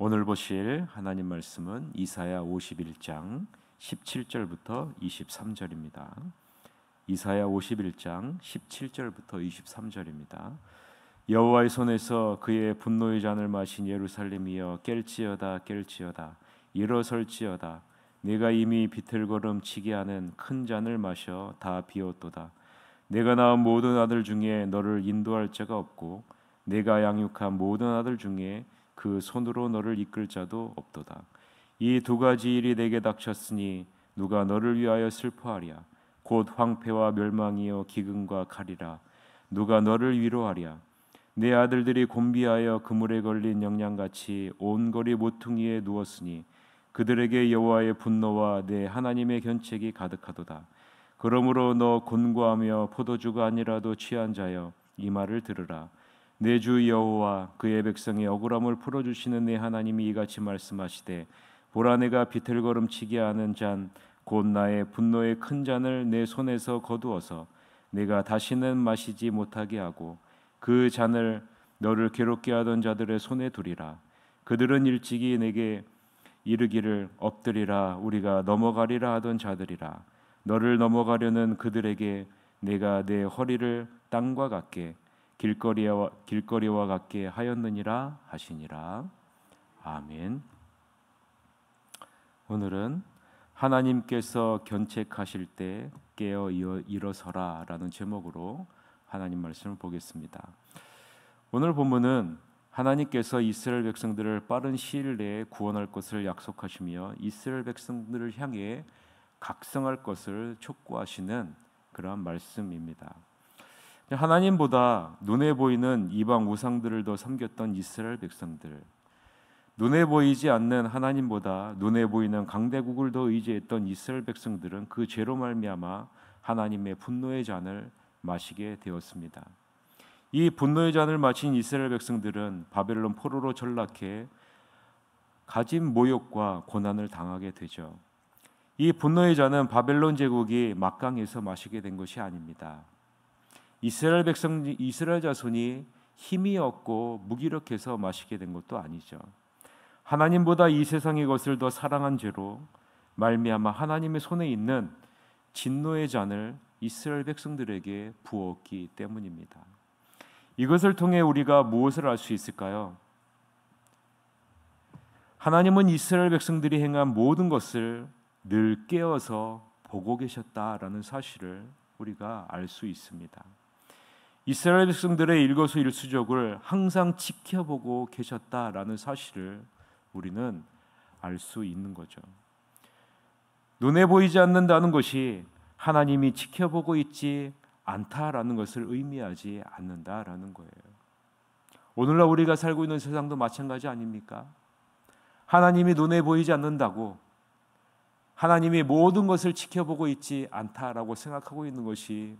오늘 보실 하나님 말씀은 이사야 51장 17절부터 23절입니다. 이사야 51장 17절부터 23절입니다. 여호와의 손에서 그의 분노의 잔을 마신 예루살렘이여 깰지어다 깰지어다 일어설지어다 내가 이미 비틀거름 치게 하는 큰 잔을 마셔 다 비웠도다. 내가 낳은 모든 아들 중에 너를 인도할 자가 없고 내가 양육한 모든 아들 중에 그 손으로 너를 이끌 자도 없도다. 이 두 가지 일이 내게 닥쳤으니 누가 너를 위하여 슬퍼하랴. 곧 황폐와 멸망이요 기근과 칼이라. 누가 너를 위로하랴. 내 아들들이 곤비하여 그물에 걸린 영양같이 온 거리 모퉁이에 누웠으니 그들에게 여호와의 분노와 내 하나님의 견책이 가득하도다. 그러므로 너 곤고하며 포도주가 아니라도 취한 자여 이 말을 들으라. 내 주 여호와 그의 백성의 억울함을 풀어주시는 내 하나님이 이같이 말씀하시되 보라 내가 비틀거름치게 하는 잔 곧 나의 분노의 큰 잔을 내 손에서 거두어서 내가 다시는 마시지 못하게 하고 그 잔을 너를 괴롭게 하던 자들의 손에 두리라. 그들은 일찍이 내게 이르기를 엎드리라 우리가 넘어가리라 하던 자들이라. 너를 넘어가려는 그들에게 내가 내 허리를 땅과 같게 길거리와 같게 하였느니라 하시니라. 아멘. 오늘은 하나님께서 견책하실 때 깨어 일어서라 라는 제목으로 하나님 말씀을 보겠습니다. 오늘 본문은 하나님께서 이스라엘 백성들을 빠른 시일 내에 구원할 것을 약속하시며 이스라엘 백성들을 향해 각성할 것을 촉구하시는 그러한 말씀입니다. 하나님보다 눈에 보이는 이방 우상들을 더 섬겼던 이스라엘 백성들, 눈에 보이지 않는 하나님보다 눈에 보이는 강대국을 더 의지했던 이스라엘 백성들은 그 죄로 말미암아 하나님의 분노의 잔을 마시게 되었습니다. 이 분노의 잔을 마신 이스라엘 백성들은 바벨론 포로로 전락해 가진 모욕과 고난을 당하게 되죠. 이 분노의 잔은 바벨론 제국이 막강해서 마시게 된 것이 아닙니다. 이스라엘 자손이 힘이 없고 무기력해서 마시게 된 것도 아니죠. 하나님보다 이 세상의 것을 더 사랑한 죄로 말미암아 하나님의 손에 있는 진노의 잔을 이스라엘 백성들에게 부었기 때문입니다. 이것을 통해 우리가 무엇을 알 수 있을까요? 하나님은 이스라엘 백성들이 행한 모든 것을 늘 깨어서 보고 계셨다라는 사실을 우리가 알 수 있습니다. 이스라엘 백성들의 일거수일투족을 항상 지켜보고 계셨다라는 사실을 우리는 알 수 있는 거죠. 눈에 보이지 않는다는 것이 하나님이 지켜보고 있지 않다라는 것을 의미하지 않는다라는 거예요. 오늘날 우리가 살고 있는 세상도 마찬가지 아닙니까? 하나님이 눈에 보이지 않는다고 하나님이 모든 것을 지켜보고 있지 않다라고 생각하고 있는 것이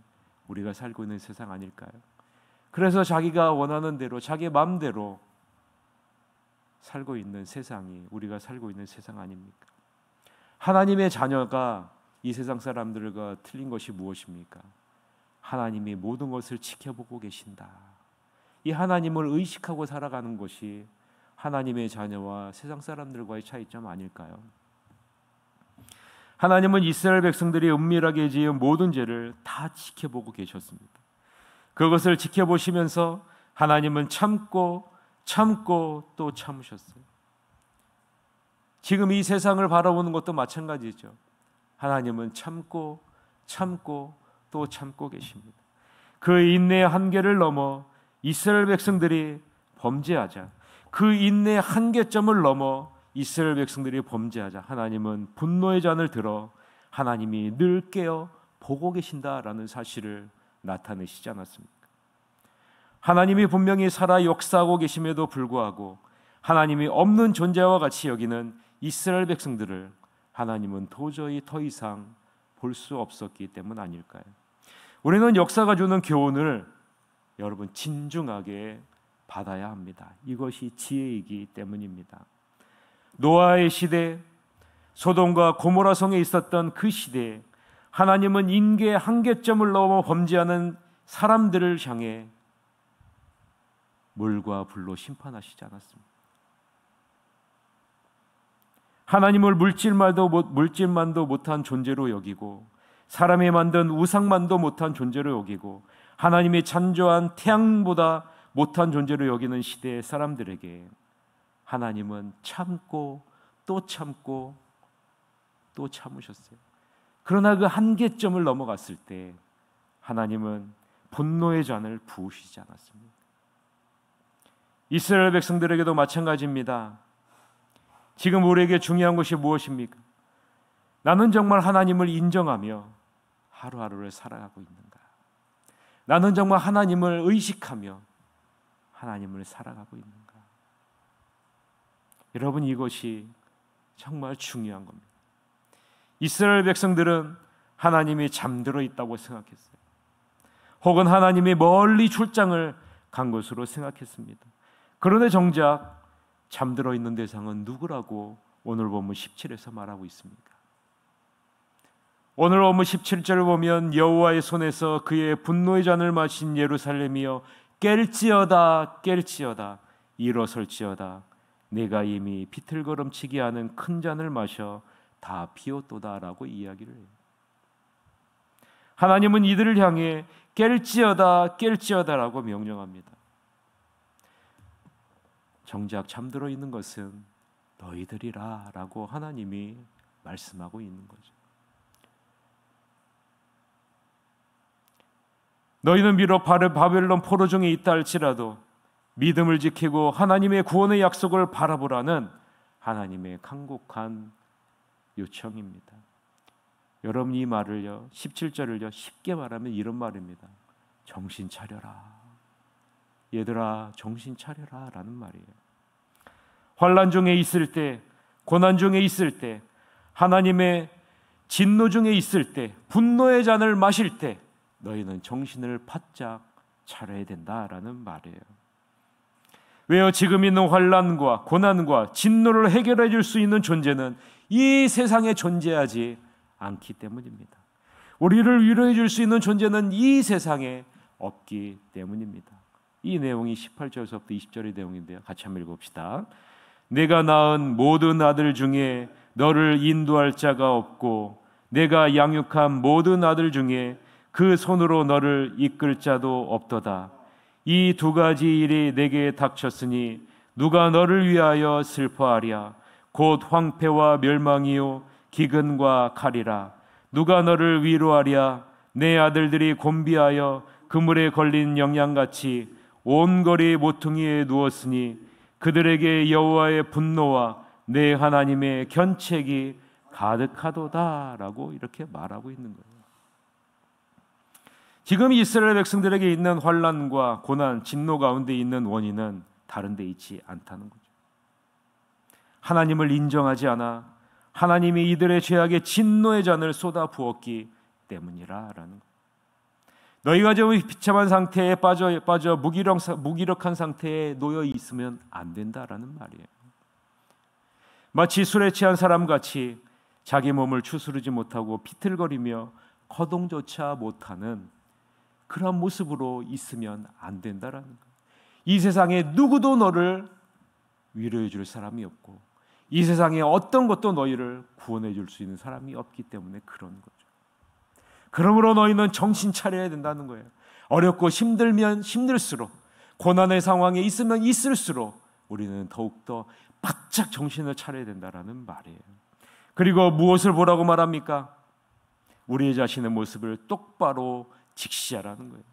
우리가 살고 있는 세상 아닐까요? 그래서 자기가 원하는 대로 자기 마음대로 살고 있는 세상이 우리가 살고 있는 세상 아닙니까? 하나님의 자녀가 이 세상 사람들과 틀린 것이 무엇입니까? 하나님이 모든 것을 지켜보고 계신다. 이 하나님을 의식하고 살아가는 것이 하나님의 자녀와 세상 사람들과의 차이점 아닐까요? 하나님은 이스라엘 백성들이 은밀하게 지은 모든 죄를 다 지켜보고 계셨습니다. 그것을 지켜보시면서 하나님은 참고 또 참으셨어요. 지금 이 세상을 바라보는 것도 마찬가지죠. 하나님은 참고 또 참고 계십니다. 그 인내의 한계를 넘어 이스라엘 백성들이 범죄하자, 그 인내의 한계점을 넘어 이스라엘 백성들이 범죄하자 하나님은 분노의 잔을 들어 하나님이 늘 깨어 보고 계신다라는 사실을 나타내시지 않았습니까? 하나님이 분명히 살아 역사하고 계심에도 불구하고 하나님이 없는 존재와 같이 여기는 이스라엘 백성들을 하나님은 도저히 더 이상 볼 수 없었기 때문 아닐까요? 우리는 역사가 주는 교훈을 여러분 진중하게 받아야 합니다. 이것이 지혜이기 때문입니다. 노아의 시대, 소돔과 고모라 성에 있었던 그 시대에 하나님은 인계의 한계점을 넘어 범죄하는 사람들을 향해 물과 불로 심판하시지 않았습니다. 하나님을 물질만도 못한 존재로 여기고 사람이 만든 우상만도 못한 존재로 여기고 하나님이 창조한 태양보다 못한 존재로 여기는 시대의 사람들에게 하나님은 참고 또 참고 또 참으셨어요. 그러나 그 한계점을 넘어갔을 때 하나님은 분노의 잔을 부으시지 않았습니다. 이스라엘 백성들에게도 마찬가지입니다. 지금 우리에게 중요한 것이 무엇입니까? 나는 정말 하나님을 인정하며 하루하루를 살아가고 있는가? 나는 정말 하나님을 의식하며 하나님을 살아가고 있는가? 여러분, 이것이 정말 중요한 겁니다. 이스라엘 백성들은 하나님이 잠들어 있다고 생각했어요. 혹은 하나님이 멀리 출장을 간 것으로 생각했습니다. 그런데 정작 잠들어 있는 대상은 누구라고 오늘 본문 17에서 말하고 있습니까? 오늘 본문 17절을 보면 여호와의 손에서 그의 분노의 잔을 마신 예루살렘이여 깰지어다 깰지어다 일어설지어다 내가 이미 비틀거름치게 하는 큰 잔을 마셔 다 비웠도다라고 이야기를 해요. 하나님은 이들을 향해 깰지어다 깰지어다라고 명령합니다. 정작 잠들어 있는 것은 너희들이라 라고 하나님이 말씀하고 있는 거죠. 너희는 비록 바벨론 포로 중에 있다 할지라도 믿음을 지키고 하나님의 구원의 약속을 바라보라는 하나님의 간곡한 요청입니다. 여러분, 이 말을요 17절을요 쉽게 말하면 이런 말입니다. 정신 차려라. 얘들아 정신 차려라 라는 말이에요. 환난 중에 있을 때, 고난 중에 있을 때, 하나님의 진노 중에 있을 때, 분노의 잔을 마실 때 너희는 정신을 바짝 차려야 된다라는 말이에요. 왜요? 지금 있는 환난과 고난과 진노를 해결해 줄 수 있는 존재는 이 세상에 존재하지 않기 때문입니다. 우리를 위로해 줄 수 있는 존재는 이 세상에 없기 때문입니다. 이 내용이 18절에서부터 20절의 내용인데요. 같이 한번 읽어봅시다. 내가 낳은 모든 아들 중에 너를 인도할 자가 없고 내가 양육한 모든 아들 중에 그 손으로 너를 이끌 자도 없도다. 이 두 가지 일이 내게 닥쳤으니 누가 너를 위하여 슬퍼하랴. 곧 황폐와 멸망이요 기근과 칼이라. 누가 너를 위로하랴. 내 아들들이 곤비하여 그물에 걸린 영양같이 온 거리 모퉁이에 누웠으니 그들에게 여호와의 분노와 내 하나님의 견책이 가득하도다라고 이렇게 말하고 있는 거예요. 지금 이스라엘 백성들에게 있는 환난과 고난, 진노 가운데 있는 원인은 다른 데 있지 않다는 거죠. 하나님을 인정하지 않아 하나님이 이들의 죄악의 진노의 잔을 쏟아 부었기 때문이라라는 거예요. 너희가 좀 비참한 상태에 빠져 무기력한 상태에 놓여 있으면 안 된다라는 말이에요. 마치 술에 취한 사람같이 자기 몸을 추스르지 못하고 비틀거리며 거동조차 못하는 그런 모습으로 있으면 안 된다라는 거예요. 이 세상에 누구도 너를 위로해 줄 사람이 없고 이 세상에 어떤 것도 너희를 구원해 줄 수 있는 사람이 없기 때문에 그런 거죠. 그러므로 너희는 정신 차려야 된다는 거예요. 어렵고 힘들면 힘들수록, 고난의 상황에 있으면 있을수록 우리는 더욱더 바짝 정신을 차려야 된다는 말이에요. 그리고 무엇을 보라고 말합니까? 우리 자신의 모습을 똑바로 직시하라는 거예요.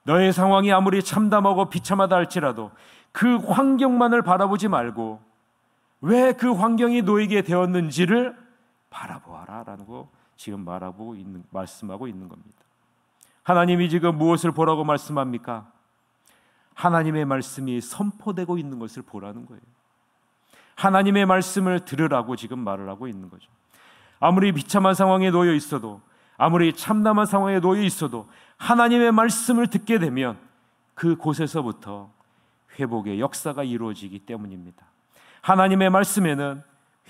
너의 상황이 아무리 참담하고 비참하다 할지라도 그 환경만을 바라보지 말고 왜 그 환경이 너에게 되었는지를 바라보아라라는 거 지금 말씀하고 있는 겁니다. 하나님이 지금 무엇을 보라고 말씀합니까? 하나님의 말씀이 선포되고 있는 것을 보라는 거예요. 하나님의 말씀을 들으라고 지금 말을 하고 있는 거죠. 아무리 비참한 상황에 놓여 있어도, 아무리 참담한 상황에 놓여 있어도 하나님의 말씀을 듣게 되면 그곳에서부터 회복의 역사가 이루어지기 때문입니다. 하나님의 말씀에는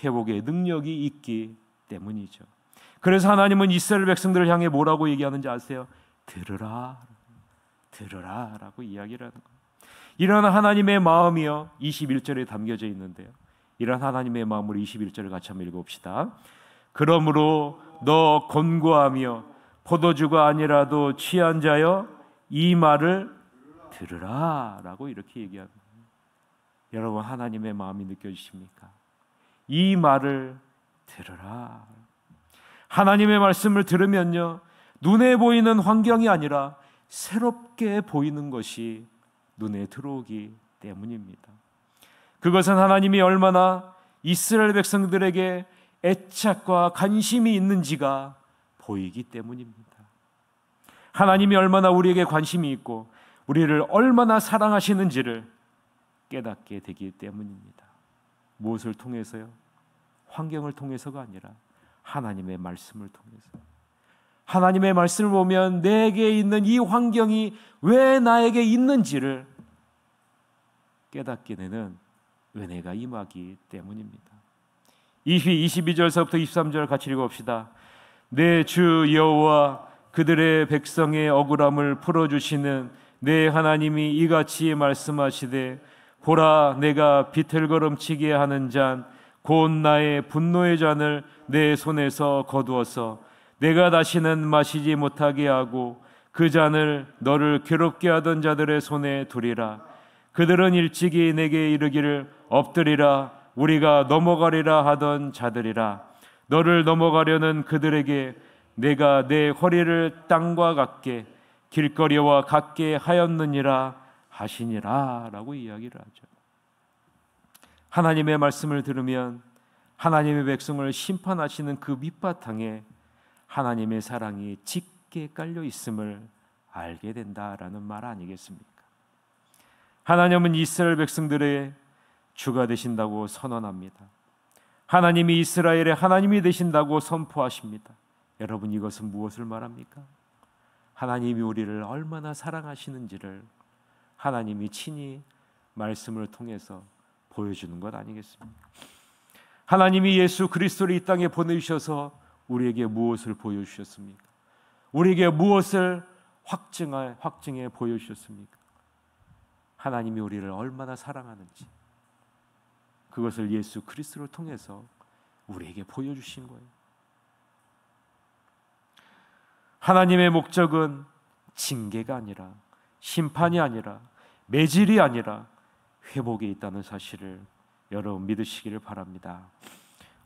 회복의 능력이 있기 때문이죠. 그래서 하나님은 이스라엘 백성들을 향해 뭐라고 얘기하는지 아세요? 들으라, 들으라 라고 이야기를 하는 거예요. 이런 하나님의 마음이요 21절에 담겨져 있는데요, 이런 하나님의 마음으로 21절을 같이 한번 읽어봅시다. 그러므로 너 곤고하며 포도주가 아니라도 취한 자여 이 말을 들으라 라고 이렇게 얘기합니다. 여러분, 하나님의 마음이 느껴지십니까? 이 말을 들으라. 하나님의 말씀을 들으면요, 눈에 보이는 환경이 아니라 새롭게 보이는 것이 눈에 들어오기 때문입니다. 그것은 하나님이 얼마나 이스라엘 백성들에게 애착과 관심이 있는지가 보이기 때문입니다. 하나님이 얼마나 우리에게 관심이 있고 우리를 얼마나 사랑하시는지를 깨닫게 되기 때문입니다. 무엇을 통해서요? 환경을 통해서가 아니라 하나님의 말씀을 통해서. 하나님의 말씀을 보면 내게 있는 이 환경이 왜 나에게 있는지를 깨닫게 되는 은혜가 임하기 때문입니다. 22절서부터 23절 같이 읽어봅시다. 내 주 여호와 그들의 백성의 억울함을 풀어주시는 내 하나님이 이같이 말씀하시되 보라, 내가 비틀거름치게 하는 잔 곧 나의 분노의 잔을 내 손에서 거두어서 내가 다시는 마시지 못하게 하고 그 잔을 너를 괴롭게 하던 자들의 손에 두리라. 그들은 일찍이 내게 이르기를 엎드리라, 우리가 넘어가리라 하던 자들이라. 너를 넘어가려는 그들에게 내가 내 허리를 땅과 같게 길거리와 같게 하였느니라 하시니라 라고 이야기를 하죠. 하나님의 말씀을 들으면 하나님의 백성을 심판하시는 그 밑바탕에 하나님의 사랑이 짙게 깔려 있음을 알게 된다라는 말 아니겠습니까? 하나님은 이스라엘 백성들의 주가 되신다고 선언합니다. 하나님이 이스라엘의 하나님이 되신다고 선포하십니다. 여러분, 이것은 무엇을 말합니까? 하나님이 우리를 얼마나 사랑하시는지를 하나님이 친히 말씀을 통해서 보여주는 것 아니겠습니까? 하나님이 예수 그리스도를 이 땅에 보내주셔서 우리에게 무엇을 보여주셨습니까? 우리에게 무엇을 확증해 보여주셨습니까? 하나님이 우리를 얼마나 사랑하는지, 그것을 예수 그리스도를 통해서 우리에게 보여주신 거예요. 하나님의 목적은 징계가 아니라, 심판이 아니라, 매질이 아니라 회복에 있다는 사실을 여러분 믿으시기를 바랍니다.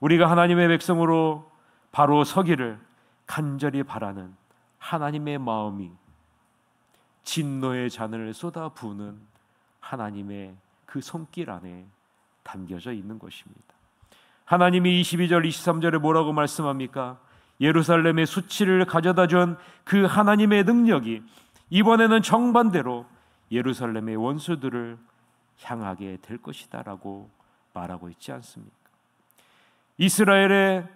우리가 하나님의 백성으로 바로 서기를 간절히 바라는 하나님의 마음이 진노의 잔을 쏟아부으는 하나님의 그 손길 안에 담겨져 있는 것입니다. 하나님이 22절 23절에 뭐라고 말씀합니까? 예루살렘의 수치를 가져다 준 그 하나님의 능력이 이번에는 정반대로 예루살렘의 원수들을 향하게 될 것이다 라고 말하고 있지 않습니까? 이스라엘의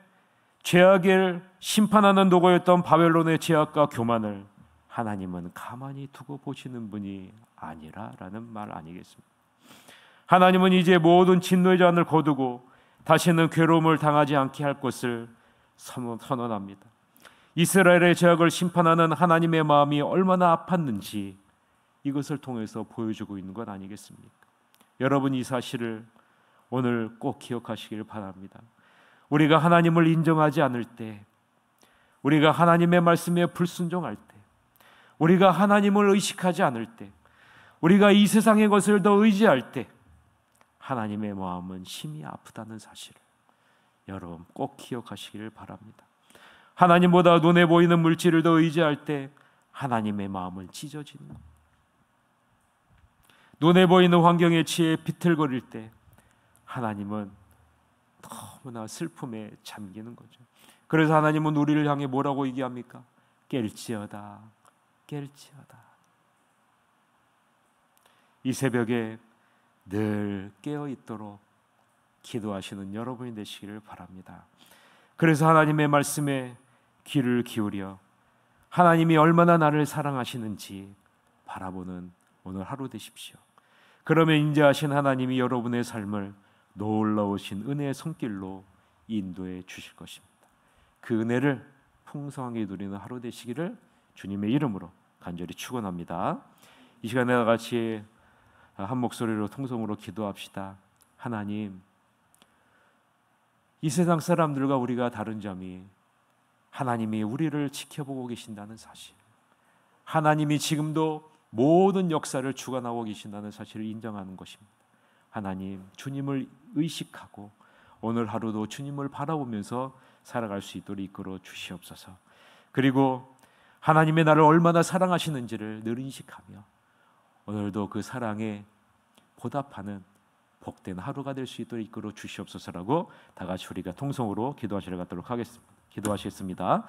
죄악을 심판하는 도구였던 바벨론의 죄악과 교만을 하나님은 가만히 두고 보시는 분이 아니라라는 말 아니겠습니까? 하나님은 이제 모든 진노의 잔을 거두고 다시는 괴로움을 당하지 않게 할 것을 선언합니다. 이스라엘의 죄악을 심판하는 하나님의 마음이 얼마나 아팠는지 이것을 통해서 보여주고 있는 것 아니겠습니까? 여러분, 이 사실을 오늘 꼭 기억하시길 바랍니다. 우리가 하나님을 인정하지 않을 때, 우리가 하나님의 말씀에 불순종할 때, 우리가 하나님을 의식하지 않을 때, 우리가 이 세상의 것을 더 의지할 때 하나님의 마음은 심히 아프다는 사실을 여러분 꼭 기억하시기를 바랍니다. 하나님보다 눈에 보이는 물질을 더 의지할 때 하나님의 마음은 찢어지는 겁니다. 눈에 보이는 환경에 취해 비틀거릴 때 하나님은 너무나 슬픔에 잠기는 거죠. 그래서 하나님은 우리를 향해 뭐라고 얘기합니까? 깰지어다, 깰지어다. 이 새벽에 늘 깨어 있도록 기도하시는 여러분이 되시기를 바랍니다. 그래서 하나님의 말씀에 귀를 기울여 하나님이 얼마나 나를 사랑하시는지 바라보는 오늘 하루 되십시오. 그러면 인자하신 하나님이 여러분의 삶을 놀라우신 은혜의 손길로 인도해 주실 것입니다. 그 은혜를 풍성하게 누리는 하루 되시기를 주님의 이름으로 간절히 축원합니다. 이 시간에 같이 한 목소리로 통성으로 기도합시다. 하나님, 이 세상 사람들과 우리가 다른 점이 하나님이 우리를 지켜보고 계신다는 사실, 하나님이 지금도 모든 역사를 주관하고 계신다는 사실을 인정하는 것입니다. 하나님, 주님을 의식하고 오늘 하루도 주님을 바라보면서 살아갈 수 있도록 이끌어 주시옵소서. 그리고 하나님의 나를 얼마나 사랑하시는지를 늘 인식하며 오늘도 그 사랑에 보답하는 복된 하루가 될 수 있도록 이끌어 주시옵소서라고 다 같이 우리가 통성으로 기도하시러 가도록 하겠습니다. 기도하시겠습니다.